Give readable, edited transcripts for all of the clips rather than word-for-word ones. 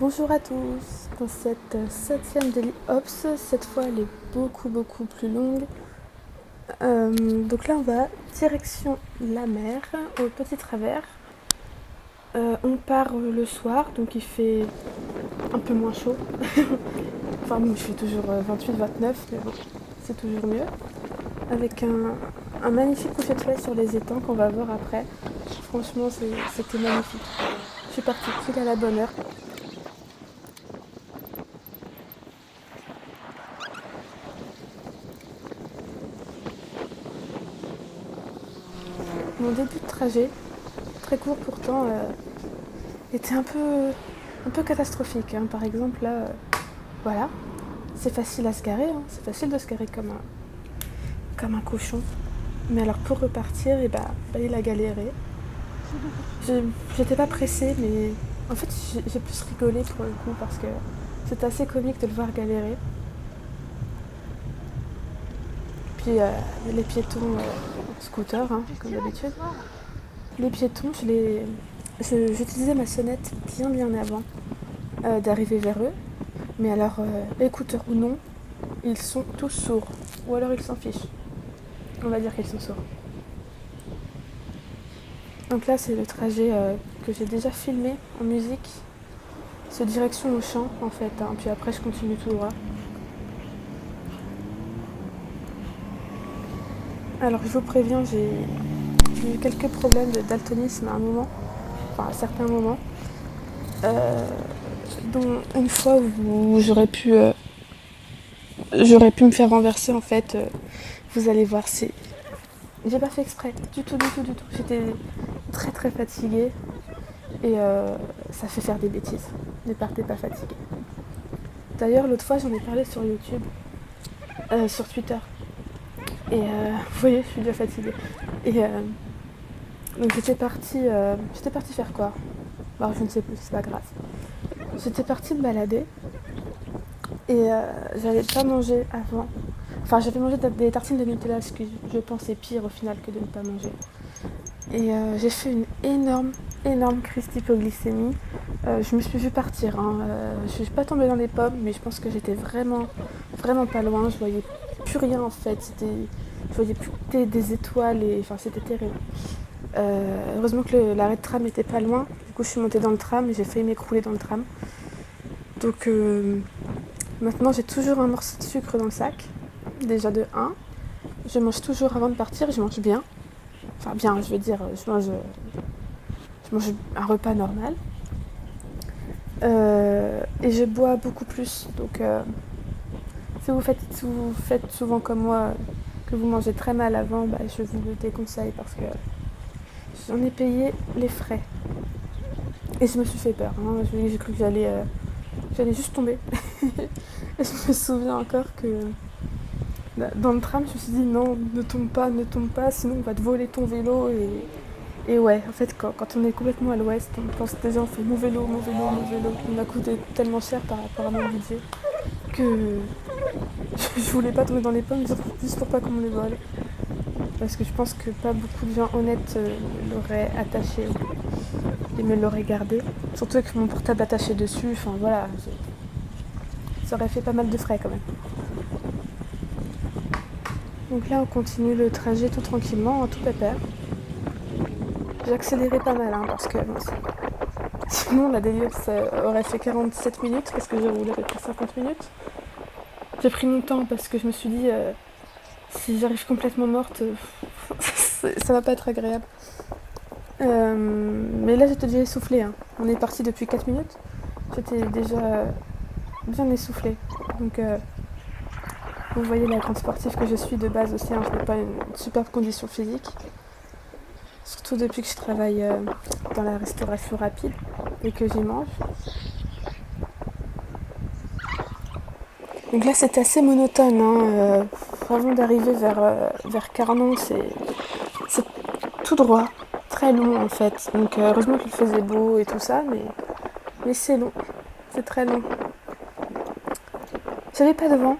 Bonjour à tous, dans cette septième Daily Ops, cette fois elle est beaucoup plus longue. Donc là on va direction la mer, au Petit Travers. On part le soir, donc il fait un peu moins chaud. Enfin bon, il fait toujours 28-29, mais bon, c'est toujours mieux. Avec un magnifique coucher de soleil sur les étangs qu'on va voir après. Franchement c'était magnifique. Je suis partie pile à la bonne heure. Mon début de trajet, très court pourtant, était un peu catastrophique, hein. Par exemple, là, voilà, c'est facile à se garer, hein. C'est facile de se garer comme un cochon. Mais alors pour repartir, il a galéré. J'étais pas pressée, mais en fait, j'ai plus rigolé pour le coup parce que c'est assez comique de le voir galérer. Puis les piétons scooter, hein, comme d'habitude. Les piétons, j'utilisais ma sonnette bien avant d'arriver vers eux. Mais alors, écouteurs ou non, ils sont tous sourds. Ou alors ils s'en fichent. On va dire qu'ils sont sourds. Donc là, c'est le trajet que j'ai déjà filmé en musique. C'est direction au champ, en fait, hein. Puis après, je continue tout droit. Alors, je vous préviens, j'ai eu quelques problèmes de daltonisme à un moment. Enfin, à certains moments. Dont une fois où j'aurais pu me faire renverser, en fait. Vous allez voir, j'ai pas fait exprès, du tout. J'étais très fatiguée et ça fait faire des bêtises. Ne partez pas fatiguée. D'ailleurs, l'autre fois, j'en ai parlé sur YouTube, sur Twitter. Et vous voyez, je suis déjà fatiguée. Et donc j'étais partie faire quoi? Alors je ne sais plus, c'est pas grave. J'étais partie me balader et j'avais pas mangé avant. Enfin, j'avais mangé des tartines de Nutella, ce que je pensais pire au final que de ne pas manger. Et j'ai fait une énorme crise d'hypoglycémie. Je me suis vue partir, hein. Je suis pas tombée dans les pommes, mais je pense que j'étais vraiment pas loin. Je voyais plus rien en fait. Je voyais plus que des étoiles et enfin c'était terrible. Heureusement que l'arrêt de tram était pas loin. Du coup, je suis montée dans le tram et j'ai failli m'écrouler dans le tram. Donc maintenant, j'ai toujours un morceau de sucre dans le sac. Déjà de 1. Je mange toujours avant de partir, je mange bien. Enfin bien, je veux dire, je mange un repas normal. Et je bois beaucoup plus. Donc si vous faites souvent comme moi, que vous mangez très mal avant, je vous le déconseille parce que j'en ai payé les frais. Et je me suis fait peur, hein. J'ai cru que j'allais juste tomber. Et je me souviens encore que dans le tram, je me suis dit non, ne tombe pas, sinon on va te voler ton vélo. Et ouais, en fait, quand on est complètement à l'ouest, on pense déjà on fait mon vélo. Il m'a coûté tellement cher par rapport à mon budget que je voulais pas tomber dans les pommes juste pour pas qu'on me les vole. Parce que je pense que pas beaucoup de gens honnêtes l'auraient attaché et me l'auraient gardé. Surtout avec mon portable attaché dessus, enfin voilà, ça aurait fait pas mal de frais quand même. Donc là, on continue le trajet tout tranquillement, en tout pépère. J'ai accéléré pas mal, hein, parce que sinon la délire ça aurait fait 47 minutes parce que j'ai roulé avec 50 minutes. J'ai pris mon temps parce que je me suis dit si j'arrive complètement morte, ça va pas être agréable. Mais là j'étais déjà essoufflée, hein. On est parti depuis 4 minutes. J'étais déjà bien essoufflée. Donc vous voyez la grande sportive que je suis de base aussi, hein. Je n'ai pas une superbe condition physique. Surtout depuis que je travaille dans la restauration rapide et que j'y mange. Donc là c'est assez monotone, hein. Avant d'arriver vers Carnon, c'est tout droit, très long en fait. Donc heureusement qu'il faisait beau et tout ça, mais c'est long, c'est très long. J'avais pas de vent,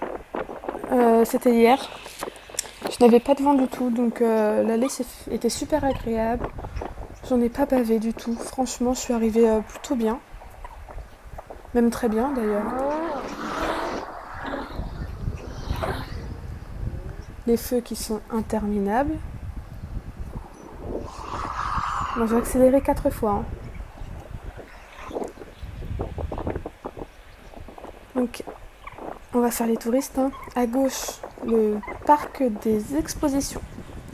c'était hier. Je n'avais pas de vent du tout, donc l'allée était super agréable. J'en ai pas bavé du tout. Franchement, je suis arrivée plutôt bien. Même très bien d'ailleurs. Les feux qui sont interminables. Bon, j'ai accéléré 4 fois. Hein. Donc, on va faire les touristes. Hein. À gauche, le parc des expositions.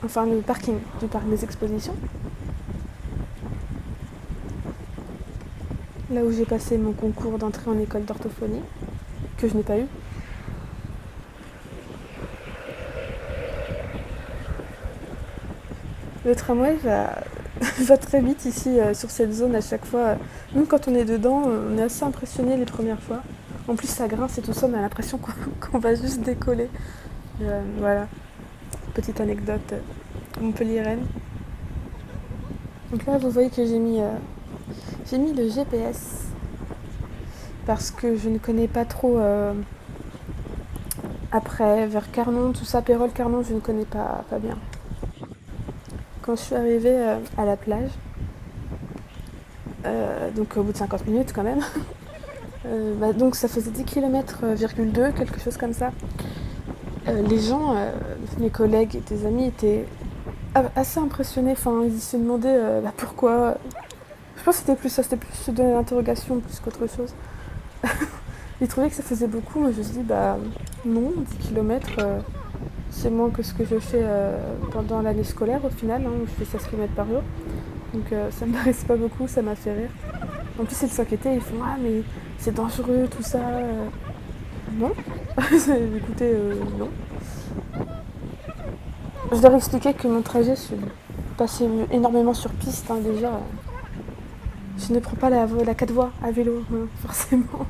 Enfin, le parking du parc des expositions. Là où j'ai passé mon concours d'entrée en école d'orthophonie, que je n'ai pas eu. Le tramway va très vite ici sur cette zone à chaque fois. Même quand on est dedans, on est assez impressionné les premières fois. En plus ça grince et tout ça, on a l'impression qu'on va juste décoller. Voilà, petite anecdote montpelliéraine. Donc là vous voyez que j'ai mis le GPS parce que je ne connais pas trop après vers Carnon, tout ça, Pérol, Carnon, je ne connais pas bien. Quand je suis arrivée à la plage, donc au bout de 50 minutes quand même, donc ça faisait 10 km,2, quelque chose comme ça. Les gens, mes collègues et des amis étaient assez impressionnés, enfin ils se demandaient pourquoi. Je pense que c'était plus ça, c'était plus se donner l'interrogation plus qu'autre chose. Ils trouvaient que ça faisait beaucoup, mais je me suis dit non, 10 km c'est moins que ce que je fais pendant l'année scolaire au final, où je fais 16 km par jour. Donc ça me paraissait pas beaucoup, ça m'a fait rire. En plus ils s'inquiétaient, ils font mais c'est dangereux tout ça. Non. Écoutez, non. Je leur expliquais que mon trajet se passait énormément sur piste déjà. Je ne prends pas la 4 voies à vélo, forcément.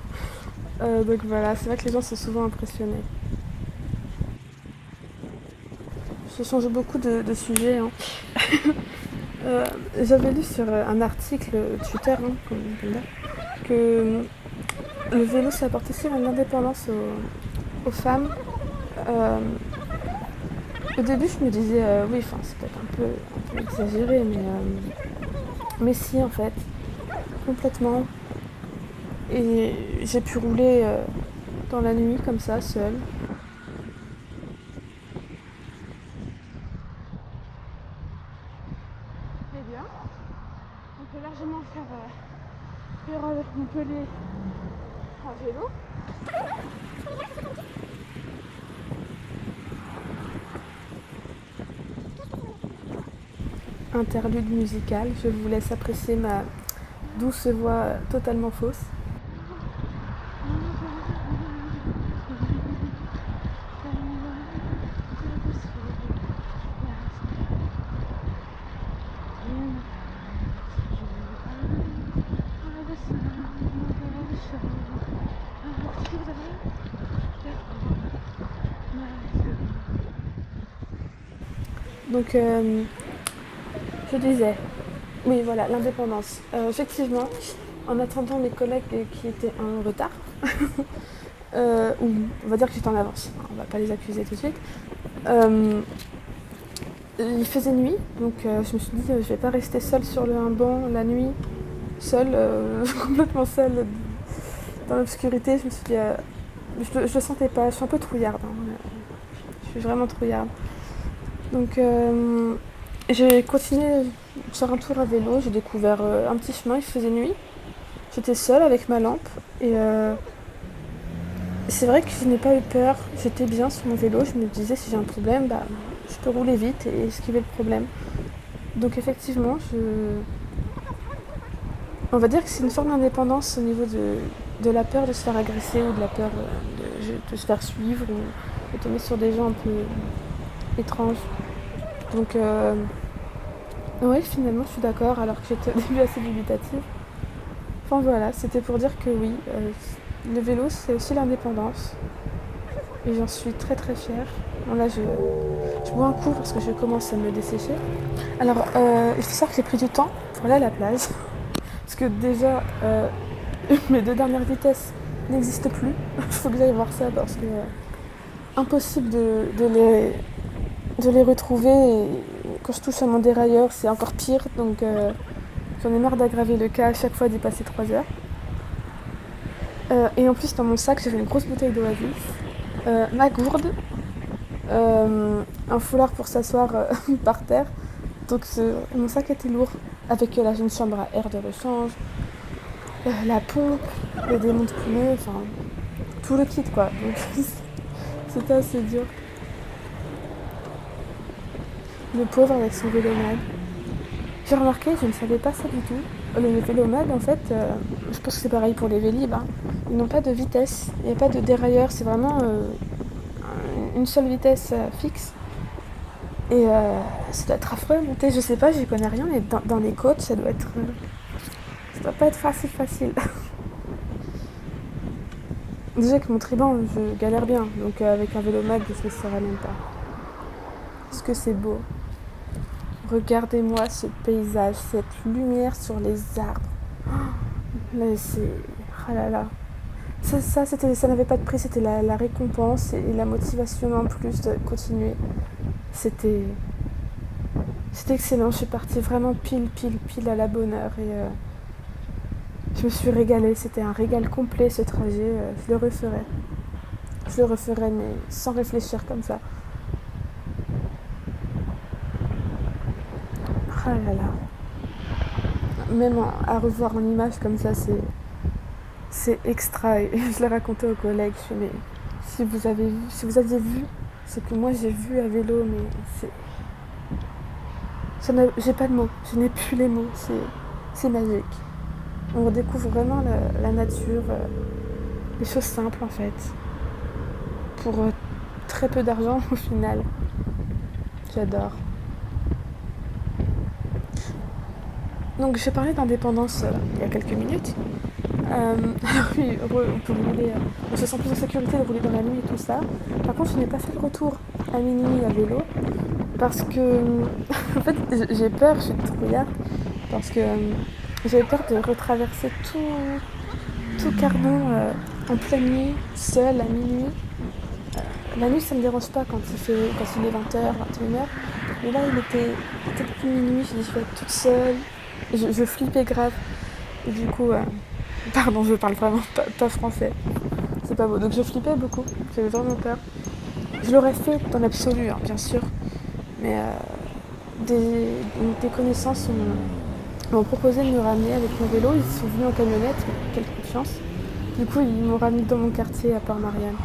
Donc voilà, c'est vrai que les gens sont souvent impressionnés. Je change beaucoup de sujet. Hein. J'avais lu sur un article Twitter que le vélo ça apporte aussi l'indépendance aux femmes. Au début je me disais oui, c'est peut-être un peu exagéré, mais si en fait, complètement. Et j'ai pu rouler dans la nuit comme ça, seule. Eh bien, on peut largement faire Pérol-Montpellier en vélo. Interlude musical, je vous laisse apprécier ma douce voix totalement fausse. Donc, je disais, oui, voilà, l'indépendance. Effectivement, en attendant mes collègues qui étaient en retard, ou on va dire que j'étais en avance, on va pas les accuser tout de suite, il faisait nuit, donc je me suis dit, je vais pas rester seule sur un banc la nuit, seule, complètement seule, dans l'obscurité. Je me suis dit, je le sentais pas, je suis un peu trouillarde, je suis vraiment trouillarde. Donc j'ai continué de faire un tour à vélo, j'ai découvert un petit chemin, il faisait nuit. J'étais seule avec ma lampe et c'est vrai que je n'ai pas eu peur, j'étais bien sur mon vélo, je me disais si j'ai un problème, je peux rouler vite et esquiver le problème. Donc effectivement, on va dire que c'est une forme d'indépendance au niveau de la peur de se faire agresser ou de la peur de se faire suivre ou de tomber sur des gens un peu étranges. Donc oui, finalement je suis d'accord, alors que j'étais au début assez dubitative. Enfin voilà, c'était pour dire que oui, le vélo c'est aussi l'indépendance. Et j'en suis très très fière. Bon là je bois un coup parce que je commence à me dessécher. Alors il faut savoir que j'ai pris du temps pour aller à la plage. Parce que déjà mes 2 dernières vitesses n'existent plus. Il faut que j'aille voir ça parce que impossible de les retrouver. Et quand je touche à mon dérailleur c'est encore pire. Donc j'en ai marre d'aggraver le cas à chaque fois d'y passer 3 heures. Et en plus, dans mon sac, j'avais une grosse bouteille d'Oasis, ma gourde, un foulard pour s'asseoir par terre. Donc mon sac était lourd, avec une chambre à air de rechange, la pompe, les démonts de pneus, enfin tout le kit quoi. Donc c'était assez dur. Le pauvre avec son vélomade. J'ai remarqué, je ne savais pas ça du tout. Les vélomades en fait, je pense que c'est pareil pour les vélib, hein. Ils n'ont pas de vitesse, il n'y a pas de dérailleur, c'est vraiment une seule vitesse fixe. Et ça doit être affreux à monter, je sais pas, j'y connais rien, mais dans les côtes, ça doit être. Ça doit pas être facile. Déjà que mon triban, je galère bien, donc avec un vélomade, je ne saurais même pas. Est-ce que c'est beau? Regardez-moi ce paysage, cette lumière sur les arbres. Là, c'est. Ah là là. Ça n'avait pas de prix, c'était la récompense et la motivation en plus de continuer. C'était. C'était excellent, je suis partie vraiment pile à la bonne heure et je me suis régalée. C'était un régal complet ce trajet, je le referais. Je le referais mais sans réfléchir comme ça. Ah là là. Même à revoir en image comme ça, c'est extra. Et je l'ai raconté aux collègues. Je fais, mais si vous aviez vu ce que moi j'ai vu à vélo, mais j'ai pas de mots. Je n'ai plus les mots. C'est magique. On redécouvre vraiment la nature, les choses simples en fait, pour très peu d'argent au final. J'adore. Donc j'ai parlé d'indépendance il y a quelques minutes. Alors oui, on peut rouler, on se sent plus en sécurité de rouler dans la nuit et tout ça. Par contre, je n'ai pas fait le retour à minuit à vélo parce que, en fait, j'ai peur, je suis trouillarde, parce que j'avais peur de retraverser tout Cardon en pleine nuit, seule à minuit. La nuit, ça me dérange pas quand il est 20h, 21h. Mais là, il était plus minuit, je vais être toute seule. Je flippais grave. Et du coup, pardon, je parle vraiment pas français. C'est pas beau. Donc je flippais beaucoup. J'avais vraiment peur. Je l'aurais fait dans l'absolu, hein, bien sûr. Mais des connaissances m'ont proposé de me ramener avec mon vélo. Ils sont venus en camionnette, quelle coup de chance. Du coup, ils m'ont ramené dans mon quartier à Port-Marianne.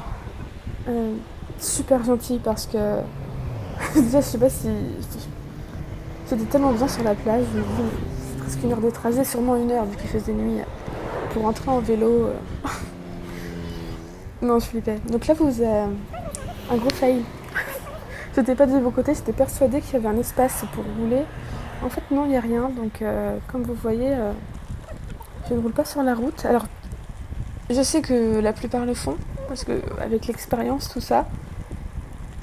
Super gentil parce que déjà, je sais pas si j'étais tellement bien sur la plage. C'est presque une heure de trajet, sûrement une heure vu qu'il faisait nuit. Pour rentrer en vélo. Non, je flippais. Donc là, vous avez un gros fail. J'étais pas de vos côtés, j'étais persuadée qu'il y avait un espace pour rouler. En fait, non, il n'y a rien. Donc, comme vous voyez, je ne roule pas sur la route. Alors, je sais que la plupart le font, parce que avec l'expérience, tout ça.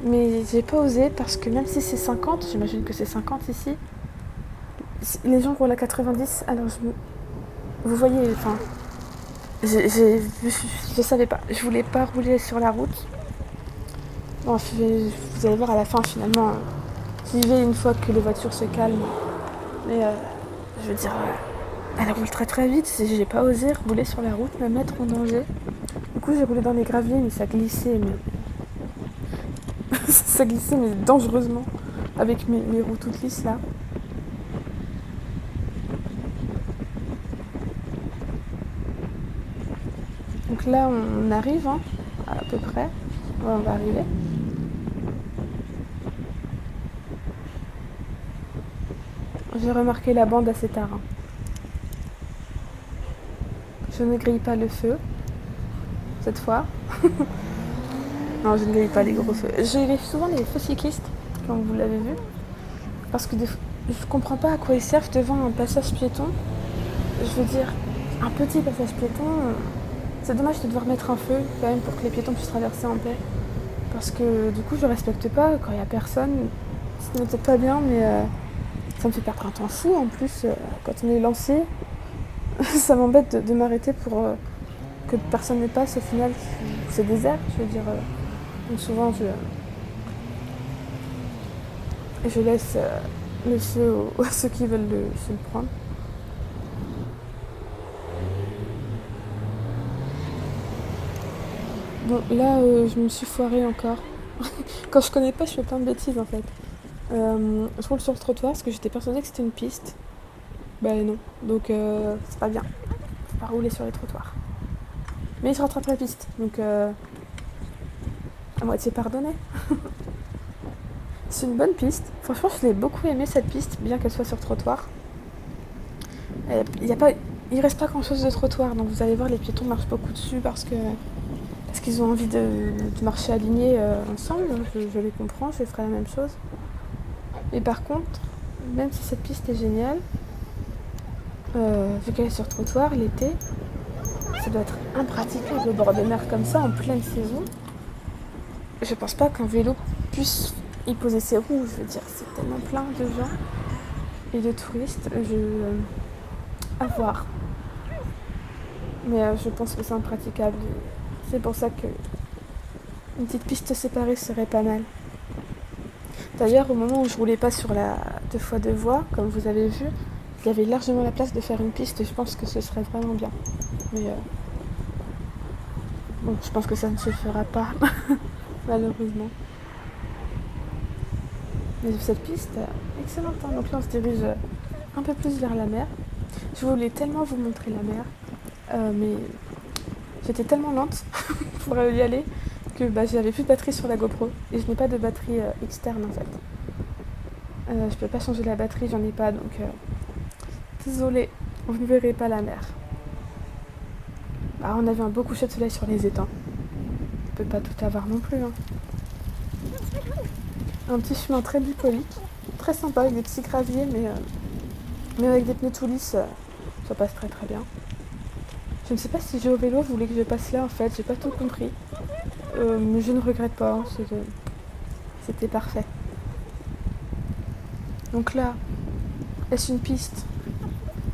Mais j'ai pas osé parce que même si c'est 50, j'imagine que c'est 50 ici, les gens roulent à 90. Alors, vous voyez, enfin, je savais pas. Je voulais pas rouler sur la route. Bon, vous allez voir à la fin, finalement, j'y vais une fois que les voitures se calment. Mais je veux dire, elle roule très vite. J'ai pas osé rouler sur la route, me mettre en danger. Du coup, j'ai roulé dans les graviers, mais ça glissait, ça glissait, mais dangereusement, avec mes roues toutes lisses là. Donc là, on arrive, hein, à peu près. Ouais, on va arriver. J'ai remarqué la bande assez tard. Hein. Je ne grille pas le feu, cette fois. Non, je ne grille pas les gros feux. J'ai souvent les feux cyclistes, comme vous l'avez vu. Parce que je comprends pas à quoi ils servent devant un passage piéton. Je veux dire, un petit passage piéton, c'est dommage de devoir mettre un feu quand même pour que les piétons puissent traverser en paix. Parce que du coup, je respecte pas quand il y a personne. Ce n'est peut-être pas bien, mais ça me fait perdre un temps fou en plus quand on est lancé. Ça m'embête de m'arrêter pour que personne ne passe au final. C'est désert, je veux dire. Donc souvent, je laisse le feu à ceux qui veulent se le prendre. Bon, là, je me suis foirée encore. Quand je connais pas, je fais plein de bêtises en fait. Je roule sur le trottoir parce que j'étais persuadée que c'était une piste. Bah non, donc c'est pas bien. Faut pas rouler sur les trottoirs. Mais je rattrape la piste, donc à moitié pardonné. C'est une bonne piste. Franchement, je l'ai beaucoup aimée cette piste, bien qu'elle soit sur trottoir. Il reste pas grand chose de trottoir, donc vous allez voir, les piétons marchent beaucoup dessus parce qu'ils ont envie de marcher alignés ensemble. Je les comprends, je ferai la même chose. Et par contre, même si cette piste est géniale, vu qu'elle est sur trottoir l'été, ça doit être impraticable au bord de mer comme ça en pleine saison. Je pense pas qu'un vélo puisse y poser ses roues. Je veux dire, c'est tellement plein de gens et de touristes. À voir. Mais je pense que c'est impraticable. C'est pour ça que une petite piste séparée serait pas mal. D'ailleurs, au moment où je roulais pas sur la 2x2 voies, comme vous avez vu, il y avait largement la place de faire une piste et je pense que ce serait vraiment bien. Mais bon, je pense que ça ne se fera pas, malheureusement. Mais cette piste, excellente. Hein. Donc là, on se dirige un peu plus vers la mer. Je voulais tellement vous montrer la mer, mais j'étais tellement lente pour y aller que j'avais plus de batterie sur la GoPro et je n'ai pas de batterie externe en fait. Je peux pas changer la batterie, j'en ai pas, donc désolée, vous ne verrez pas la mer. On avait un beau coucher de soleil sur les étangs. On peut pas tout avoir non plus. Hein. Un petit chemin très bucolique, très sympa avec des petits graviers, mais avec des pneus tout lisses, ça passe très très bien. Je ne sais pas si j'ai au vélo, vous voulez que je passe là en fait, j'ai pas tout compris. Mais je ne regrette pas, hein, c'était parfait. Donc là, est-ce une piste?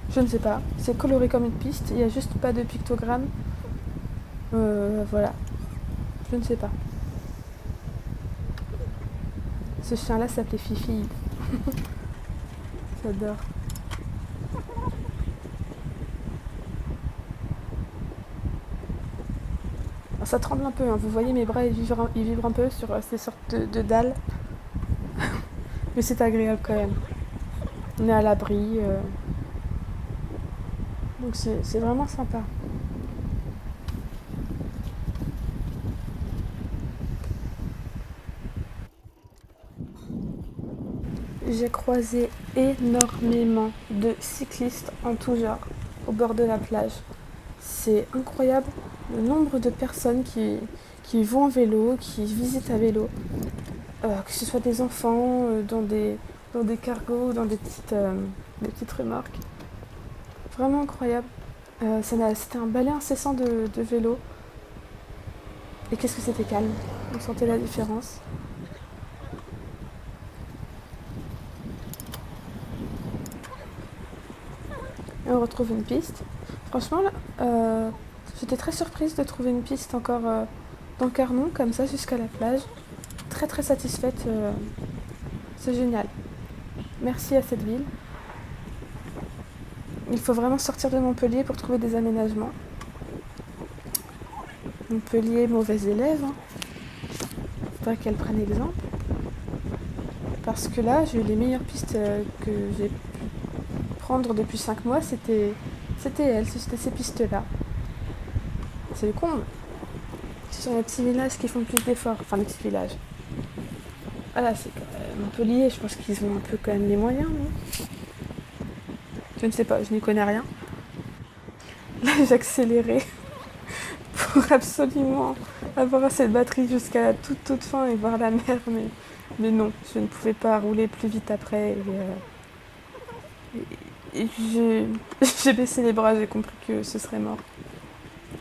Je ne sais pas. C'est coloré comme une piste, il n'y a juste pas de pictogramme. Voilà. Je ne sais pas. Ce chien-là s'appelait Fifi. J'adore. Alors, ça tremble un peu, hein. Vous voyez mes bras, ils vibrent un peu sur ces sortes de dalles. Mais c'est agréable quand même. On est à l'abri. Donc c'est vraiment sympa. J'ai croisé énormément de cyclistes en tout genre au bord de la plage. C'est incroyable le nombre de personnes qui vont en vélo, qui visitent à vélo, que ce soit des enfants dans des cargos, dans des petites remorques. Vraiment incroyable. C'était un balai incessant de vélo. Et qu'est-ce que c'était calme. On sentait la différence. Et on retrouve une piste. Franchement, là, j'étais très surprise de trouver une piste encore dans Carnon, comme ça, jusqu'à la plage. Très très satisfaite. C'est génial. Merci à cette ville. Il faut vraiment sortir de Montpellier pour trouver des aménagements. Montpellier, mauvais élève. Hein. Faudrait qu'elle prenne exemple. Parce que là, j'ai eu les meilleures pistes que j'ai pu prendre depuis 5 mois. C'était c'était ces pistes-là. C'est le comble. Ce sont les petits villages qui font le plus d'efforts. Enfin, les petits villages. Voilà, c'est Montpellier, je pense qu'ils ont un peu quand même les moyens, non? Je ne sais pas, je n'y connais rien. Là, j'accélérais pour absolument avoir cette batterie jusqu'à la toute fin et voir la mer, mais non, je ne pouvais pas rouler plus vite après. Et j'ai baissé les bras, j'ai compris que ce serait mort.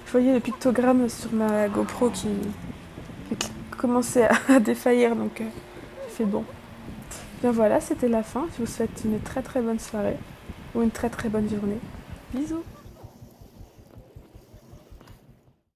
Je voyais le pictogramme sur ma GoPro qui commençait à défaillir, donc j'ai fait bon. Bien voilà, c'était la fin. Je vous souhaite une très très bonne soirée ou une très très bonne journée. Bisous!